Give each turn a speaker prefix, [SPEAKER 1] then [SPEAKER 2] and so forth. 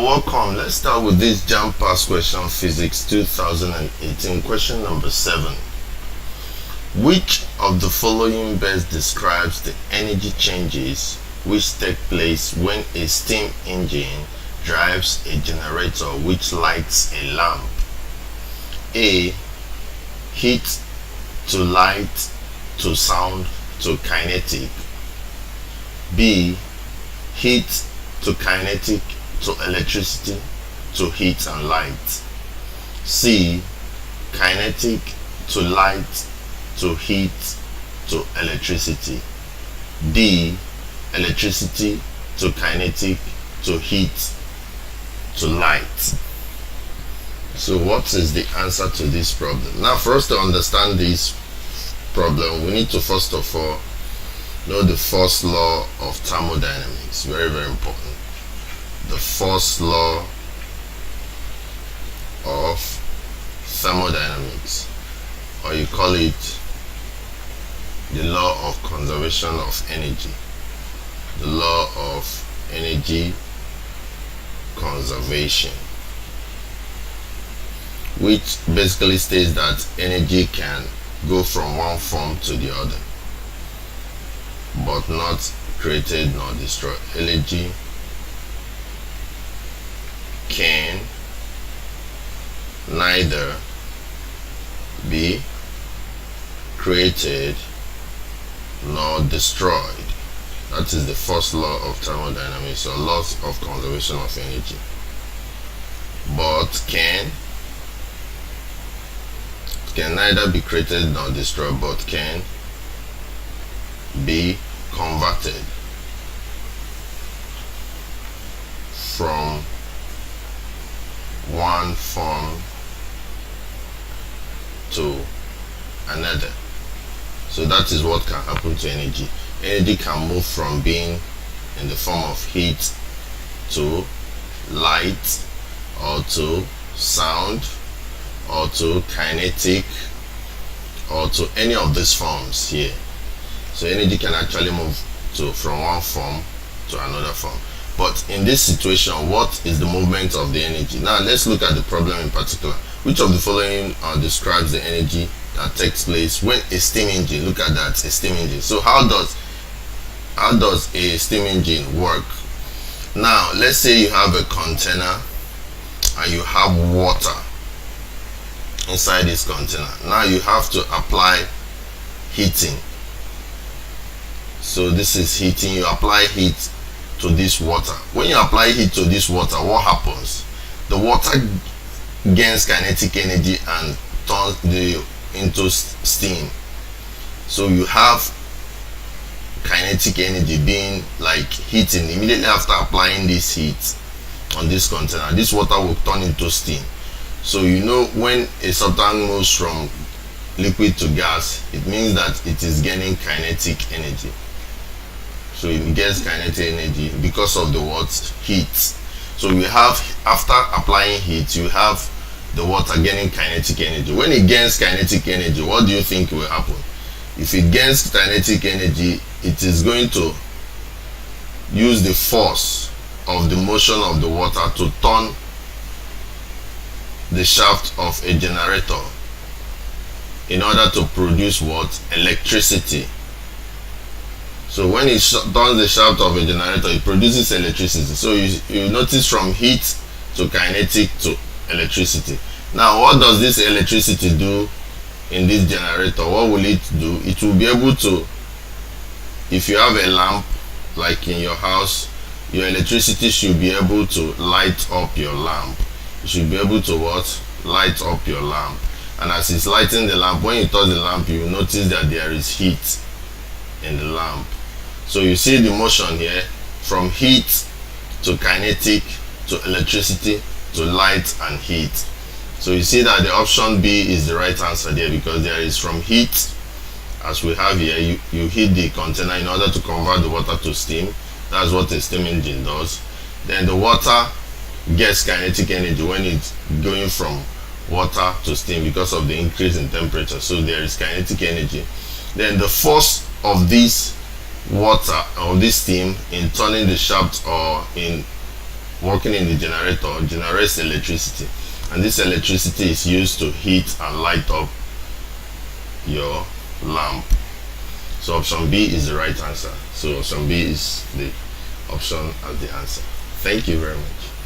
[SPEAKER 1] So welcome. Let's start with this JAMB Past Question Physics 2018. Question number 7. Which of the following best describes the energy changes which take place when a steam engine drives a generator which lights a lamp? A. Heat to light to sound to kinetic. B. Heat to kinetic to electricity to heat and light. C. Kinetic to light to heat to electricity. D. Electricity to kinetic to heat to light. So what is the answer to this problem? Now, for us to understand this problem, we need to first of all know the first law of thermodynamics. Very, very important. The first law of thermodynamics, or you call it the law of conservation of energy. The law of energy conservation, which basically states that energy can go from one form to the other, but not created nor destroyed. Energy can neither be created nor destroyed. That is the first law of thermodynamics, or laws of conservation of energy. But can neither be created nor destroyed, but can be converted from one form to another. So that is what can happen to energy. Energy can move from being in the form of heat to light, or to sound, or to kinetic, or to any of these forms here. So energy can actually move from one form to another form. But in this situation, what is the movement of the energy? Now let's look at the problem in particular. Which of the following describes the energy that takes place when a steam engine, look at that, a steam engine. So how does a steam engine work? Now let's say you have a container and you have water inside this container. Now you have to apply heating. So this is heating. You apply heat to this water. When you apply heat to this water, what happens? The water gains kinetic energy and turns into steam. So you have kinetic energy being like heating. Immediately after applying this heat on this container, this water will turn into steam. So you know, when a substance moves from liquid to gas, it means that it is gaining kinetic energy. So it gets kinetic energy because of the what? Heat. So we have, after applying heat, you have the water gaining kinetic energy. When it gains kinetic energy, what do you think will happen? If it gains kinetic energy, it is going to use the force of the motion of the water to turn the shaft of a generator in order to produce what? Electricity. So when it turns the shaft of a generator, it produces electricity. So you notice from heat to kinetic to electricity. Now what does this electricity do in this generator? What will it do? It will be able to, if you have a lamp like in your house, your electricity should be able to light up your lamp. You should be able to what? Light up your lamp. And as it's lighting the lamp, when you touch the lamp, you will notice that there is heat in the lamp. So you see the motion here from heat to kinetic to electricity to light and heat. So you see that the option B is the right answer there, because there is from heat, as we have here, you heat the container in order to convert the water to steam. That's what a steam engine does. Then the water gets kinetic energy when it's going from water to steam because of the increase in temperature. So there is kinetic energy. Then the force of this water or this steam in turning the shaft or in working in the generator generates electricity, and this electricity is used to heat and light up your lamp. So option B is the right answer. So option B is the option as the answer. Thank you very much.